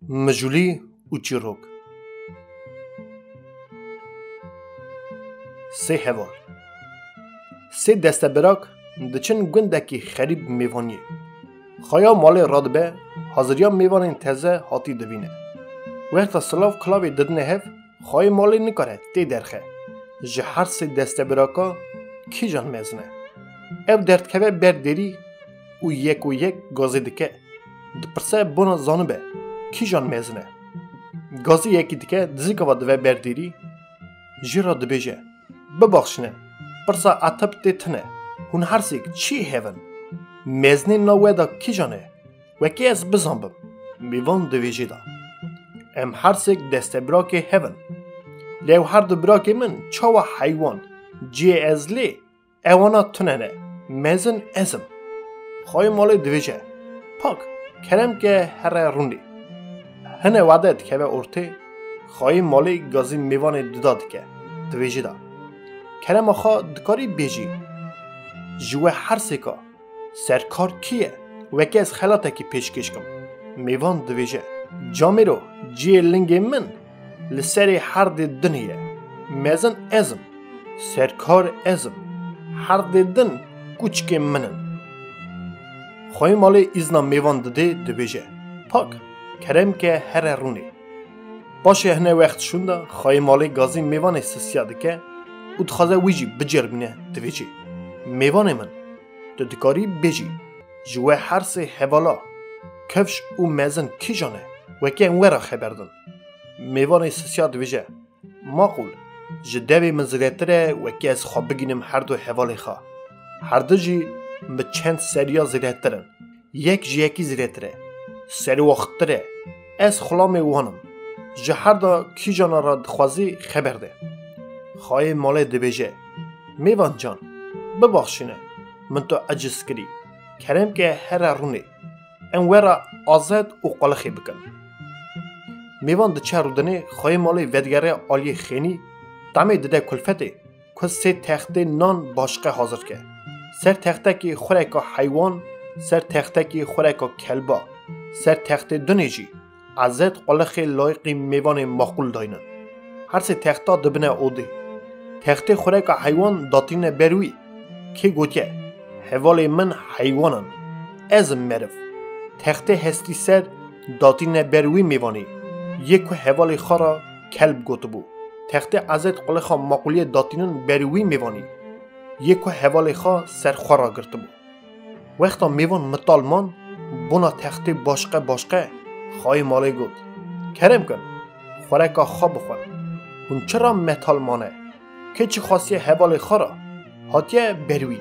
مجولی و چیروک سه هوال سه دسته براک دچن گندکی خریب میوانی خوایا مال رادبه حاضریا میوان تازه هاتی دوینه وقتا سلاف کلاوی ددنه هف خوای مالی نکاره تی درخه جه هر سه دسته براکا کی جان میزنه او دردکوه بردری و یک گازی دکه دپرسه بنا زانبه کی جان میزنه گازی یکی دکه دزیکوا دوه بردری جیرا دبیجه ببخشنه پرسا اتب تیتنه هون هر سیک چی هیون میزنه نوه دا کی جانه وکی از بزنبم میوان دویجه دا ام هر سیک دسته براکه هیون لیو هر دو براکه من چاوا حیوان جی از لی اوانا تننه میزن ازم خواه مالی دویجه پاک کرم که هر روندی هنه وعدت که به ارته خواه مالی گازی میوان دوداد که دویجه دا کرم آخوا دکاری بیجی جوه هر سکا سرکار کیه وکی از خلاته که پیشکش کم میوان دویجه جامی رو جی لنگ من لسری هر دنیه میزن ازم سرکار ازم هر دن کوچک منن خواه مالی ازنا میوان دده دویجه پاک کرم که هر رونی باشه هنه وقت شونده خواه مالی گازی میوان سسیاده که او دخوازه ویجی بجربینه دویجی میوان من دکاری بیجی جوه هر سه حوالا کفش او میزن کی جانه وکی انوارا خبردن میوان سسیاد دویجه ماقول جدوی من زیرتره وکی از خواب بگینم هر دو حوالی خواه هر دو جی به چند سریا زیرترن یکی زیرتره سری وقتره از خلام وانم جه هر دو کی جانا را دخوازی خبر ده خواه ماله دبیجه میوان جان ببخشینه من تو عجز کری کرم که هر رونه انوارا آزاد و قلخی بکن میوان ده چه رودنه خواه ماله ودگره آلی خینی دمه دده کلفته که سه تخت نان باشقه حاضر که سر تخته که خوراک حیوان سر تخته که خوراک کلبا سر تخت دنیجی عزت قلخ لایق میوان مخول داینن هر سه تختا دبنه اوده تخت خوراک حیوان داتین بروی که گوته حوال من حیوانن از مرف تخت هستی سر داتین بروی میوانی یک حوال خارا کلب گوته بو تخت عزت قلخ مقولی داتینن بروی میوانی یک حوال خا سر خورا گرته بو وقتا میوان مطالمان بنا تخت باشقه خواه مالی گود کرم کن خوراکا خواب بخور هون چرا مطالمانه که چی خاصی حوال خورا هاتیه بروی